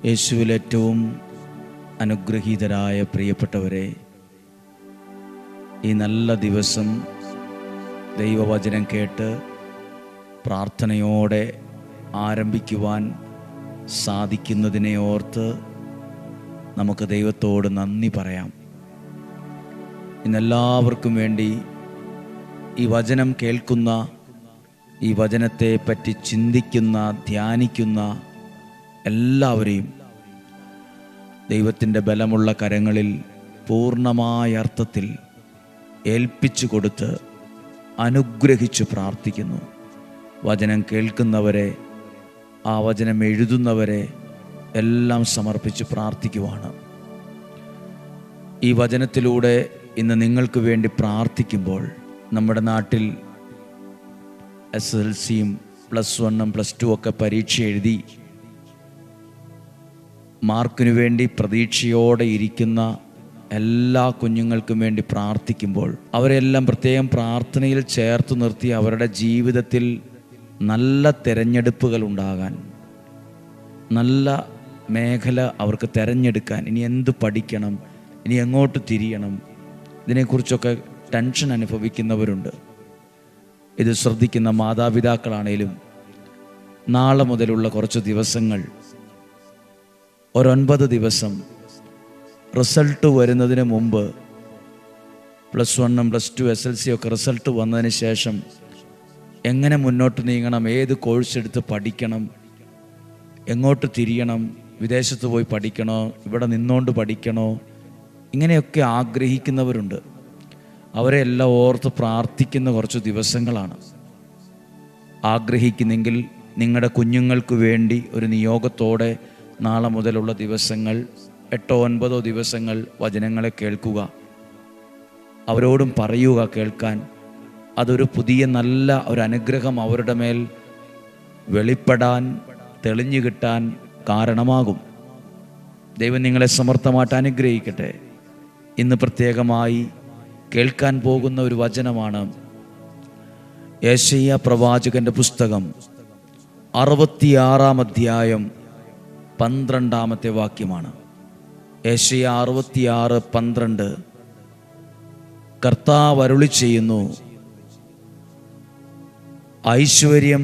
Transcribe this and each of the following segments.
യേശുവിൽ ഏറ്റവും അനുഗ്രഹീതരായ പ്രിയപ്പെട്ടവരെ, ഈ നല്ല ദിവസം ദൈവവചനം കേട്ട് പ്രാർത്ഥനയോടെ ആരംഭിക്കുവാൻ സാധിക്കുന്നതിനെ ഓർത്ത് നമുക്ക് ദൈവത്തോട് നന്ദി പറയാം. ഇന്നെല്ലാവർക്കും വേണ്ടി ഈ വചനം കേൾക്കുന്ന, ഈ വചനത്തെ പറ്റി ചിന്തിക്കുന്ന, ധ്യാനിക്കുന്ന എല്ലാവരെയും ദൈവത്തിൻ്റെ ബലമുള്ള കരങ്ങളിൽ പൂർണ്ണമായ അർത്ഥത്തിൽ ഏൽപ്പിച്ചു കൊടുത്ത് അനുഗ്രഹിച്ചു പ്രാർത്ഥിക്കുന്നു. വചനം കേൾക്കുന്നവരെ, ആ വചനം എഴുതുന്നവരെ എല്ലാം സമർപ്പിച്ച് പ്രാർത്ഥിക്കുവാണ്. ഈ വചനത്തിലൂടെ ഇന്ന് നിങ്ങൾക്ക് വേണ്ടി പ്രാർത്ഥിക്കുമ്പോൾ, നമ്മുടെ നാട്ടിൽ SSLCയും +1 +2 ഒക്കെ പരീക്ഷ എഴുതി മാർക്കിനു വേണ്ടി പ്രതീക്ഷയോടെ ഇരിക്കുന്ന എല്ലാ കുഞ്ഞുങ്ങൾക്കും വേണ്ടി പ്രാർത്ഥിക്കുമ്പോൾ, അവരെല്ലാം പ്രത്യേകം പ്രാർത്ഥനയിൽ ചേർത്ത് നിർത്തി അവരുടെ ജീവിതത്തിൽ നല്ല തിരഞ്ഞെടുപ്പുകൾ ഉണ്ടാകാൻ, നല്ല മേഖല അവർക്ക് തിരഞ്ഞെടുക്കാൻ, ഇനി എന്ത് പഠിക്കണം, ഇനി എങ്ങോട്ട് തിരിയണം, ഇതിനെക്കുറിച്ചൊക്കെ ടെൻഷൻ അനുഭവിക്കുന്നവരുണ്ട്. ഇത് ശ്രദ്ധിക്കുന്ന മാതാപിതാക്കളാണേലും നാളെ മുതലുള്ള കുറച്ച് ദിവസങ്ങൾ, 9 ദിവസം റിസൾട്ട് വരുന്നതിന് മുമ്പ്, +1 +2 SSLC ഒക്കെ റിസൾട്ട് വന്നതിന് ശേഷം എങ്ങനെ മുന്നോട്ട് നീങ്ങണം, ഏത് കോഴ്സ് എടുത്ത് പഠിക്കണം, എങ്ങോട്ട് തിരിയണം, വിദേശത്ത് പോയി പഠിക്കണോ, ഇവിടെ നിന്നുകൊണ്ട് പഠിക്കണോ, ഇങ്ങനെയൊക്കെ ആഗ്രഹിക്കുന്നവരുണ്ട്. അവരെ എല്ലാം ഓർത്ത് പ്രാർത്ഥിക്കുന്ന കുറച്ച് ദിവസങ്ങളാണ്. ആഗ്രഹിക്കുന്നെങ്കിൽ നിങ്ങളുടെ കുഞ്ഞുങ്ങൾക്ക് വേണ്ടി ഒരു നിയോഗത്തോടെ നാളെ മുതലുള്ള ദിവസങ്ങൾ 8-9 ദിവസങ്ങൾ വചനങ്ങളെ കേൾക്കുക. അവരോടും പറയുക കേൾക്കാൻ. അതൊരു പുതിയ നല്ല ഒരു അനുഗ്രഹം അവരുടെ മേൽ വെളിപ്പെടാൻ, തെളിഞ്ഞു കിട്ടാൻ കാരണമാകും. ദൈവം നിങ്ങളെ സമർത്ഥമായിട്ട് അനുഗ്രഹിക്കട്ടെ. ഇന്ന് പ്രത്യേകമായി കേൾക്കാൻ പോകുന്ന ഒരു വചനമാണ് യെശയ്യാ പ്രവാചകന്റെ പുസ്തകം 66-ാം അധ്യായം 12-ാമത്തെ വാക്യമാണ്. യെശയ്യാ 66:12. കർത്താവ് അരുളി ചെയ്യുന്നു, ഐശ്വര്യം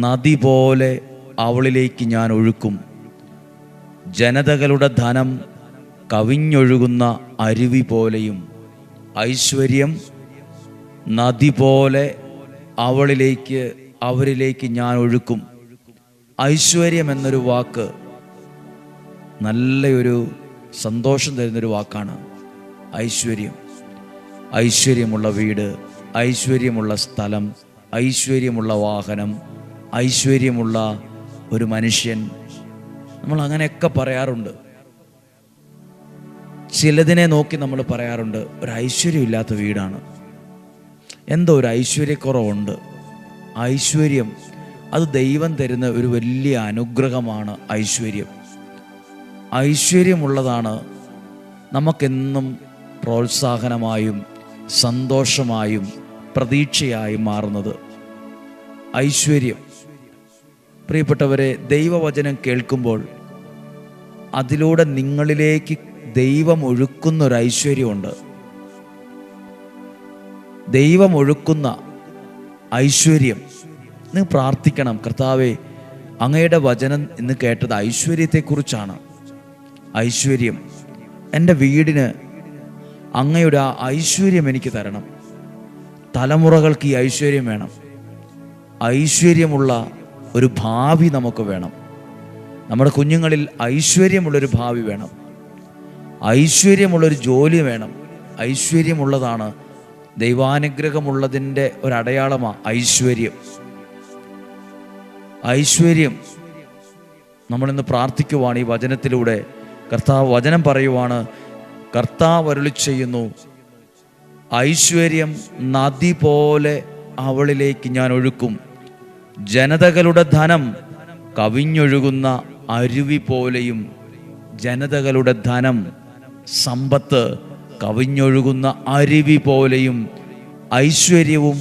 നദി പോലെ അവളിലേക്ക് ഞാൻ ഒഴുക്കും, ജനതകളുടെ ധനം കവിഞ്ഞൊഴുകുന്ന അരുവി പോലെയും. ഐശ്വര്യം നദി പോലെ അവരിലേക്ക് ഞാൻ ഒഴുക്കും. ഐശ്വര്യം എന്നൊരു വാക്ക് നല്ലൊരു സന്തോഷം തരുന്നൊരു വാക്കാണ്. ഐശ്വര്യമുള്ള വീട്, ഐശ്വര്യമുള്ള സ്ഥലം, ഐശ്വര്യമുള്ള വാഹനം, ഐശ്വര്യമുള്ള ഒരു മനുഷ്യൻ, നമ്മൾ അങ്ങനെയൊക്കെ പറയാറുണ്ട്. ചിലതിനെ നോക്കി നമ്മൾ പറയാറുണ്ട്, ഒരു ഐശ്വര്യമില്ലാത്ത വീടാണ്, എന്തോ ഒരു ഐശ്വര്യക്കുറവുണ്ട്. ഐശ്വര്യം അത് ദൈവം തരുന്ന ഒരു വലിയ അനുഗ്രഹമാണ്. ഐശ്വര്യമുള്ളതാണ് നമുക്കെന്നും പ്രോത്സാഹനമായും സന്തോഷമായും പ്രതീക്ഷയായും മാറുന്നത്. ഐശ്വര്യം, പ്രിയപ്പെട്ടവരെ, ദൈവവചനം കേൾക്കുമ്പോൾ അതിലൂടെ നിങ്ങളിലേക്ക് ദൈവം ഒഴുക്കുന്ന ഒരു ഐശ്വര്യമുണ്ട്. ദൈവം ഒഴുക്കുന്ന ഐശ്വര്യം. നിങ്ങൾ പ്രാർത്ഥിക്കണം, കർത്താവേ, അങ്ങയുടെ വചനം ഇന്ന് കേട്ടത് ഐശ്വര്യത്തെക്കുറിച്ചാണ്. ഐശ്വര്യം, എൻ്റെ വീടിന് അങ്ങയുടെ ആ ഐശ്വര്യം എനിക്ക് തരണം. തലമുറകൾക്ക് ഈ ഐശ്വര്യം വേണം. ഐശ്വര്യമുള്ള ഒരു ഭാവി നമുക്ക് വേണം. നമ്മുടെ കുഞ്ഞുങ്ങളിൽ ഐശ്വര്യമുള്ളൊരു ഭാവി വേണം. ഐശ്വര്യമുള്ളൊരു ജോലി വേണം. ഐശ്വര്യമുള്ളതാണ്, ദൈവാനുഗ്രഹമുള്ളതിൻ്റെ ഒരടയാളമാണ് ഐശ്വര്യം. നമ്മളിന്ന് പ്രാർത്ഥിക്കുവാണ് ഈ വചനത്തിലൂടെ. കർത്താവ് വചനം പറയുവാണ്, കർത്താവ് അരുളി ചെയ്യുന്നു, ഐശ്വര്യം നദി പോലെ അവളിലേക്ക് ഞാൻ ഒഴുക്കും, ജനതകളുടെ ധനം കവിഞ്ഞൊഴുകുന്ന അരുവി പോലെയും. ജനതകളുടെ ധനം, സമ്പത്ത് കവിഞ്ഞൊഴുകുന്ന അരുവി പോലെയും. ഐശ്വര്യവും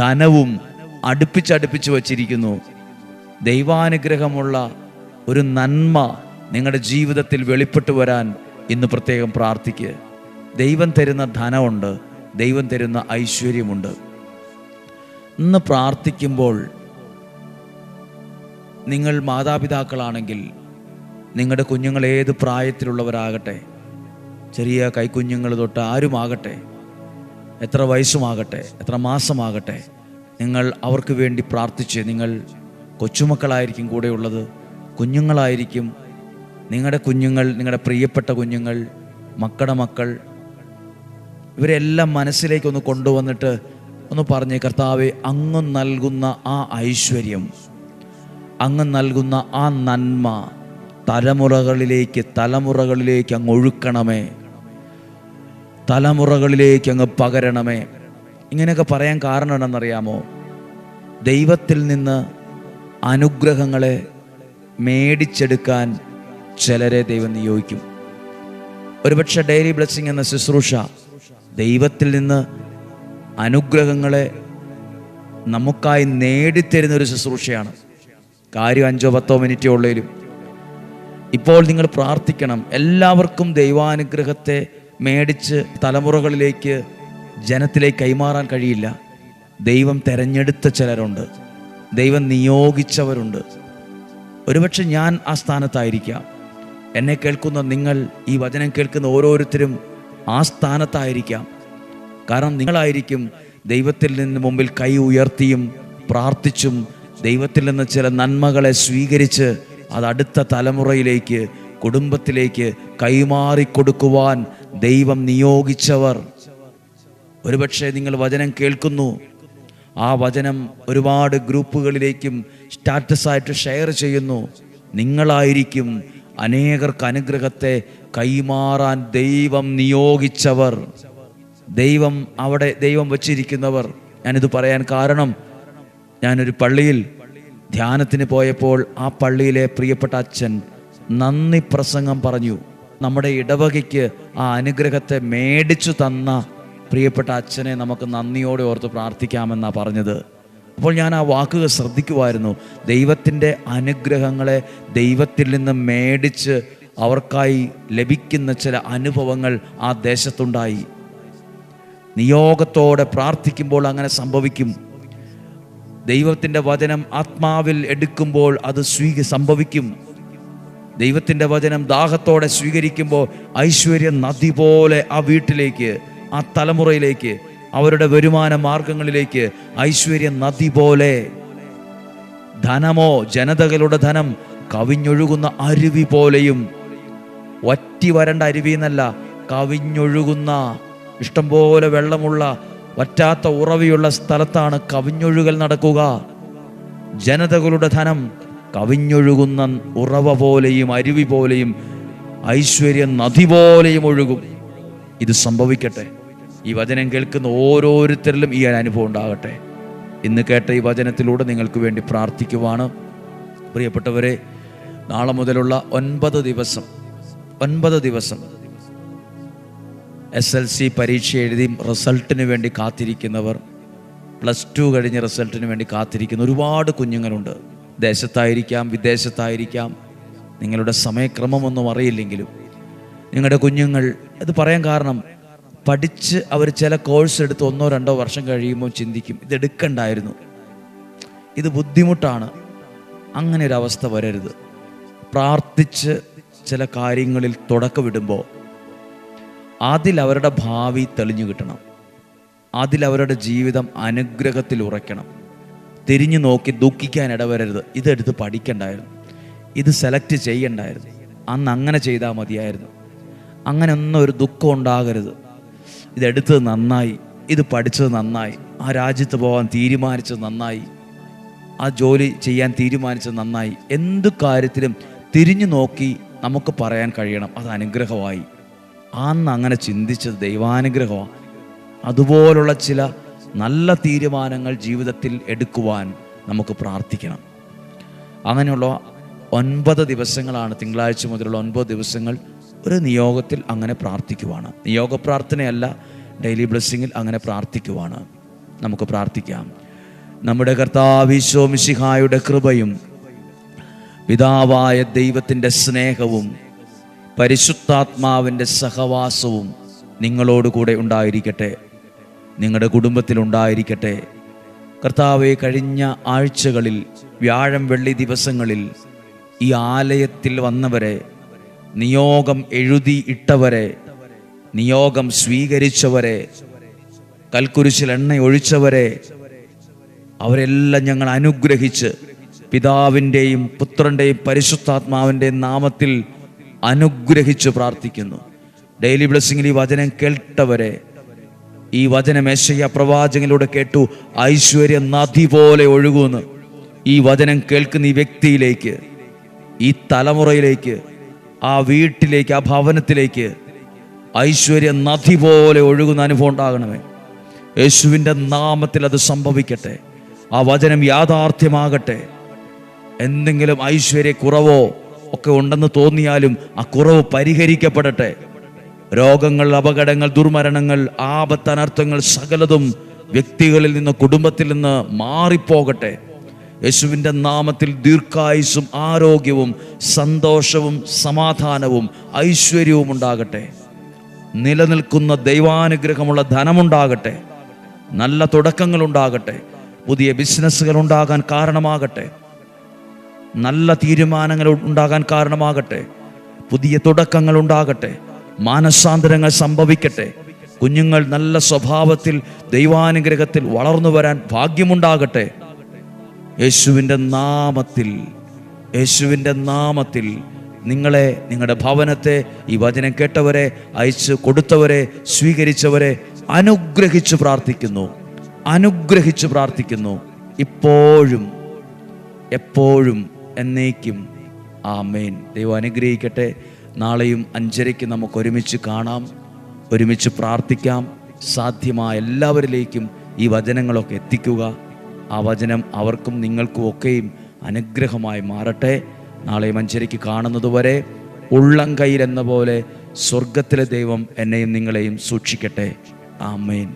ധനവും അടുപ്പിച്ചടുപ്പിച്ച് വച്ചിരിക്കുന്നു. ദൈവാനുഗ്രഹമുള്ള ഒരു നന്മ നിങ്ങളുടെ ജീവിതത്തിൽ വെളിപ്പെട്ടു വരാൻ ഇന്ന് പ്രത്യേകം പ്രാർത്ഥിക്കുക. ദൈവം തരുന്ന ധനമുണ്ട്, ദൈവം തരുന്ന ഐശ്വര്യമുണ്ട്. ഇന്ന് പ്രാർത്ഥിക്കുമ്പോൾ നിങ്ങൾ മാതാപിതാക്കളാണെങ്കിൽ നിങ്ങളുടെ കുഞ്ഞുങ്ങൾ ഏത് പ്രായത്തിലുള്ളവരാകട്ടെ, ചെറിയ കൈക്കുഞ്ഞുങ്ങൾ തൊട്ട് ആരുമാകട്ടെ, എത്ര വയസ്സുമാകട്ടെ, എത്ര മാസമാകട്ടെ, നിങ്ങൾ അവർക്ക് വേണ്ടി പ്രാർത്ഥിച്ച്, നിങ്ങൾ കൊച്ചുമക്കളായിരിക്കും കൂടെയുള്ളത്, കുഞ്ഞുങ്ങളായിരിക്കും, നിങ്ങളുടെ കുഞ്ഞുങ്ങൾ, നിങ്ങളുടെ പ്രിയപ്പെട്ട കുഞ്ഞുങ്ങൾ, മക്കളുടെ മക്കൾ, ഇവരെല്ലാം മനസ്സിലേക്കൊന്ന് കൊണ്ടുവന്നിട്ട് ഒന്ന് പറഞ്ഞ്, കർത്താവേ, അങ്ങ് നൽകുന്ന ആ ഐശ്വര്യം, അങ്ങ് നൽകുന്ന ആ നന്മ തലമുറകളിലേക്ക് അങ്ങ് ഒഴുക്കണമേ, തലമുറകളിലേക്ക് അങ്ങ് പകരണമേ. ഇങ്ങനെയൊക്കെ പറയാൻ കാരണം എന്താണെന്നറിയാമോ? ദൈവത്തിൽ നിന്ന് അനുഗ്രഹങ്ങളെ മേടിച്ചെടുക്കാൻ ചിലരെ ദൈവം നിയോഗിക്കും. ഒരുപക്ഷെ ഡെയിലി ബ്ലെസ്സിങ് എന്ന ശുശ്രൂഷ ദൈവത്തിൽ നിന്ന് അനുഗ്രഹങ്ങളെ നമുക്കായി നേടിത്തരുന്നൊരു ശുശ്രൂഷയാണ്. കാര്യം 5-10 മിനിറ്റേ ഉള്ളേലും. ഇപ്പോൾ നിങ്ങൾ പ്രാർത്ഥിക്കണം. എല്ലാവർക്കും ദൈവാനുഗ്രഹത്തെ മേടിച്ച് തലമുറകളിലേക്ക്, ജനത്തിലേക്ക് കൈമാറാൻ കഴിയില്ല. ദൈവം തെരഞ്ഞെടുത്ത ചിലരുണ്ട്, ദൈവം നിയോഗിച്ചവരുണ്ട്. ഒരുപക്ഷെ ഞാൻ ആ സ്ഥാനത്തായിരിക്കാം. എന്നെ കേൾക്കുന്ന നിങ്ങൾ, ഈ വചനം കേൾക്കുന്ന ഓരോരുത്തരും ആ സ്ഥാനത്തായിരിക്കാം. കാരണം നിങ്ങളായിരിക്കും ദൈവത്തിൽ നിന്ന് മുമ്പിൽ കൈ ഉയർത്തിയും പ്രാർത്ഥിച്ചും ദൈവത്തിൽ നിന്ന് ചില നന്മകളെ സ്വീകരിച്ച് അത് അടുത്ത തലമുറയിലേക്ക്, കുടുംബത്തിലേക്ക് കൈമാറിക്കൊടുക്കുവാൻ ദൈവം നിയോഗിച്ചവർ. ഒരുപക്ഷെ നിങ്ങൾ വചനം കേൾക്കുന്നു, ആ വചനം ഒരുപാട് ഗ്രൂപ്പുകളിലേക്കും സ്റ്റാറ്റസായിട്ട് ഷെയർ ചെയ്യുന്നു. നിങ്ങളായിരിക്കും അനേകർക്ക് അനുഗ്രഹത്തെ കൈമാറാൻ ദൈവം നിയോഗിച്ചവർ, ദൈവം വച്ചിരിക്കുന്നവർ. ഞാനിത് പറയാൻ കാരണം, ഞാനൊരു പള്ളിയിൽ ധ്യാനത്തിന് പോയപ്പോൾ ആ പള്ളിയിലെ പ്രിയപ്പെട്ട അച്ഛൻ നന്ദി പ്രസംഗം പറഞ്ഞു. നമ്മുടെ ഇടവകയ്ക്ക് ആ അനുഗ്രഹത്തെ മേടിച്ചു തന്ന പ്രിയപ്പെട്ട അച്ഛനെ നമുക്ക് നന്ദിയോടെ ഓർത്ത് പ്രാർത്ഥിക്കാമെന്നാണ് പറഞ്ഞത്. അപ്പോൾ ഞാൻ ആ വാക്കുകൾ ശ്രദ്ധിക്കുമായിരുന്നു. ദൈവത്തിൻ്റെ അനുഗ്രഹങ്ങളെ ദൈവത്തിൽ നിന്ന് മേടിച്ച് അവർക്കായി ലഭിക്കുന്ന ചില അനുഭവങ്ങൾ ആ ദേശത്തുണ്ടായി. നിയോഗത്തോടെ പ്രാർത്ഥിക്കുമ്പോൾ അങ്ങനെ സംഭവിക്കും. ദൈവത്തിൻ്റെ വചനം ആത്മാവിൽ എടുക്കുമ്പോൾ അത് സംഭവിക്കും. ദൈവത്തിൻ്റെ വചനം ദാഹത്തോടെ സ്വീകരിക്കുമ്പോൾ ഐശ്വര്യ നദി പോലെ ആ വീട്ടിലേക്ക്, ആ തലമുറയിലേക്ക്, അവരുടെ വരുമാന മാർഗങ്ങളിലേക്ക് ഐശ്വര്യ നദി പോലെ, ധനമോ ജനതകളുടെ ധനം കവിഞ്ഞൊഴുകുന്ന അരുവി പോലെയും, വറ്റി വരണ്ട അരുവി എന്നല്ല, കവിഞ്ഞൊഴുകുന്ന, ഇഷ്ടംപോലെ വെള്ളമുള്ള വറ്റാത്ത ഉറവിയുള്ള സ്ഥലത്താണ് കവിഞ്ഞൊഴുകൽ നടക്കുക. ജനതകളുടെ ധനം കവിഞ്ഞൊഴുകുന്ന ഉറവ പോലെയും അരുവി പോലെയും ഐശ്വര്യ നദി പോലെയും ഒഴുകും. ഇത് സംഭവിക്കട്ടെ. ഈ വചനം കേൾക്കുന്ന ഓരോരുത്തരിലും ഈ അനുഭവം ഉണ്ടാകട്ടെ. ഇന്ന് കേട്ട ഈ വചനത്തിലൂടെ നിങ്ങൾക്ക് വേണ്ടി പ്രാർത്ഥിക്കുവാണ്. പ്രിയപ്പെട്ടവരെ, നാളെ മുതലുള്ള 9 ദിവസം SLC പരീക്ഷ എഴുതി റിസൾട്ടിന് വേണ്ടി കാത്തിരിക്കുന്നവർ, +2 കഴിഞ്ഞ് റിസൾട്ടിന് വേണ്ടി കാത്തിരിക്കുന്ന ഒരുപാട് കുഞ്ഞുങ്ങളുണ്ട്. ദേശത്തായിരിക്കാം, വിദേശത്തായിരിക്കാം. നിങ്ങളുടെ സമയക്രമമൊന്നും അറിയില്ലെങ്കിലും നിങ്ങളുടെ കുഞ്ഞുങ്ങൾ, ഇത് പറയാൻ കാരണം, പഠിച്ച് അവർ ചില കോഴ്സ് എടുത്ത് 1-2 വർഷം കഴിയുമ്പോൾ ചിന്തിക്കും, ഇതെടുക്കണ്ടായിരുന്നു, ഇത് ബുദ്ധിമുട്ടാണ്. അങ്ങനെ ഒരു അവസ്ഥ വരരുത്. പ്രാർത്ഥിച്ച് ചില കാര്യങ്ങളിൽ തുടക്കമിടുമ്പോൾ അതിലവരുടെ ഭാവി തെളിഞ്ഞു കിട്ടണം. അതിലവരുടെ ജീവിതം അനുഗ്രഹത്തിൽ ഉറയ്ക്കണം. തിരിഞ്ഞു നോക്കി ദുഃഖിക്കാൻ ഇടവരരുത്. ഇതെടുത്ത് പഠിക്കണ്ടായിരുന്നു, ഇത് സെലക്ട് ചെയ്യണ്ടായിരുന്നു, അന്ന് അങ്ങനെ ചെയ്താൽ മതിയായിരുന്നു, അങ്ങനെ ഒന്നും ഒരു ദുഃഖം ഉണ്ടാകരുത്. ഇതെടുത്തത് നന്നായി, ഇത് പഠിച്ചത് നന്നായി, ആ രാജ്യത്ത് പോകാൻ തീരുമാനിച്ചത് നന്നായി, ആ ജോലി ചെയ്യാൻ തീരുമാനിച്ചത് നന്നായി. എന്ത് കാര്യത്തിലും തിരിഞ്ഞു നോക്കി നമുക്ക് പറയാൻ കഴിയണം, അത് അനുഗ്രഹമായി. അന്ന് അങ്ങനെ ചിന്തിച്ചത് ദൈവാനുഗ്രഹമാണ്. അതുപോലുള്ള ചില നല്ല തീരുമാനങ്ങൾ ജീവിതത്തിൽ എടുക്കുവാൻ നമുക്ക് പ്രാർത്ഥിക്കണം. അങ്ങനെയുള്ള 9 ദിവസങ്ങളാണ്, തിങ്കളാഴ്ച മുതലുള്ള 9 ദിവസങ്ങൾ ഒരു നിയോഗത്തിൽ അങ്ങനെ പ്രാർത്ഥിക്കുവാണ്. നിയോഗ പ്രാർത്ഥനയല്ല, ഡെയിലി ബ്ലെസ്സിങ്ങിൽ അങ്ങനെ പ്രാർത്ഥിക്കുവാണ്. നമുക്ക് പ്രാർത്ഥിക്കാം. നമ്മുടെ കർത്താവ് ഈശോ മിശിഹായുടെ കൃപയും പിതാവായ ദൈവത്തിൻ്റെ സ്നേഹവും പരിശുദ്ധാത്മാവിൻ്റെ സഹവാസവും നിങ്ങളോടുകൂടെ ഉണ്ടായിരിക്കട്ടെ, നിങ്ങളുടെ കുടുംബത്തിലുണ്ടായിരിക്കട്ടെ. കർത്താവെ, കഴിഞ്ഞ ആഴ്ചകളിൽ വ്യാഴം വെള്ളി ദിവസങ്ങളിൽ ഈ ആലയത്തിൽ വന്നവരെ, നിയോഗം എഴുതി ഇട്ടവരെ, നിയോഗം സ്വീകരിച്ചവരെ, കൽക്കുരിശിൽ എണ്ണ ഒഴിച്ചവരെ, അവരെല്ലാം ഞങ്ങൾ അനുഗ്രഹിച്ച് പിതാവിൻ്റെയും പുത്രൻ്റെയും പരിശുദ്ധാത്മാവിൻ്റെയും നാമത്തിൽ അനുഗ്രഹിച്ച് പ്രാർത്ഥിക്കുന്നു. ഡെയിലി ബ്ലെസ്സിങ്ങിൽ ഈ വചനം കേട്ടവരെ, ഈ വചനം യെശയ്യാ പ്രവാചകനിലൂടെ കേട്ടു, ഐശ്വര്യ നദി പോലെ ഒഴുകുന്നു. ഈ വചനം കേൾക്കുന്ന ഈ വ്യക്തിയിലേക്ക്, ഈ തലമുറയിലേക്ക്, ആ വീട്ടിലേക്ക്, ആ ഭവനത്തിലേക്ക് ഐശ്വര്യ നദി പോലെ ഒഴുകുന്ന അനുഭവം ഉണ്ടാകണമേ. യേശുവിൻ്റെ നാമത്തിൽ അത് സംഭവിക്കട്ടെ. ആ വചനം യാഥാർത്ഥ്യമാകട്ടെ. എന്തെങ്കിലും ഐശ്വര്യക്കുറവോ ഒക്കെ ഉണ്ടെന്ന് തോന്നിയാലും ആ കുറവ് പരിഹരിക്കപ്പെടട്ടെ. രോഗങ്ങൾ, അപകടങ്ങൾ, ദുർമരണങ്ങൾ, ആപത്ത്, അനർത്ഥങ്ങൾ സകലതും വ്യക്തികളിൽ നിന്ന്, കുടുംബത്തിൽ നിന്ന് മാറിപ്പോകട്ടെ. യേശുവിൻ്റെ നാമത്തിൽ ദീർഘായുസ്സും ആരോഗ്യവും സന്തോഷവും സമാധാനവും ഐശ്വര്യവും ഉണ്ടാകട്ടെ. നിലനിൽക്കുന്ന ദൈവാനുഗ്രഹമുള്ള ധനമുണ്ടാകട്ടെ. നല്ല തുടക്കങ്ങൾ ഉണ്ടാകട്ടെ. പുതിയ ബിസിനസ്സുകൾ ഉണ്ടാകാൻ കാരണമാകട്ടെ. നല്ല തീരുമാനങ്ങൾ ഉണ്ടാകാൻ കാരണമാകട്ടെ. പുതിയ തുടക്കങ്ങൾ ഉണ്ടാകട്ടെ. മാനസാന്തരങ്ങൾ സംഭവിക്കട്ടെ. കുഞ്ഞുങ്ങൾ നല്ല സ്വഭാവത്തിൽ ദൈവാനുഗ്രഹത്തിൽ വളർന്നു വരാൻ ഭാഗ്യമുണ്ടാകട്ടെ. യേശുവിൻ്റെ നാമത്തിൽ നിങ്ങളെ, നിങ്ങളുടെ ഭവനത്തെ, ഈ വചനം കേട്ടവരെ, അയച്ച് കൊടുത്തവരെ, സ്വീകരിച്ചവരെ അനുഗ്രഹിച്ച് പ്രാർത്ഥിക്കുന്നു. ഇപ്പോഴും എപ്പോഴും എന്നേക്കും. ആമേൻ. ദൈവം അനുഗ്രഹിക്കട്ടെ. നാളെയും 5:30 നമുക്ക് ഒരുമിച്ച് കാണാം, ഒരുമിച്ച് പ്രാർത്ഥിക്കാം. സാധ്യമായ എല്ലാവരിലേക്കും ഈ വചനങ്ങളൊക്കെ എത്തിക്കുക. ആ വചനം അവർക്കും നിങ്ങൾക്കും ഒക്കെയും അനുഗ്രഹമായി മാറട്ടെ. നാളെയും 5:30 കാണുന്നതുവരെ ഉള്ളം കയ്യിൽ എന്ന പോലെ സ്വർഗത്തിലെ ദൈവം എന്നെയും നിങ്ങളെയും സൂക്ഷിക്കട്ടെ. ആമേൻ.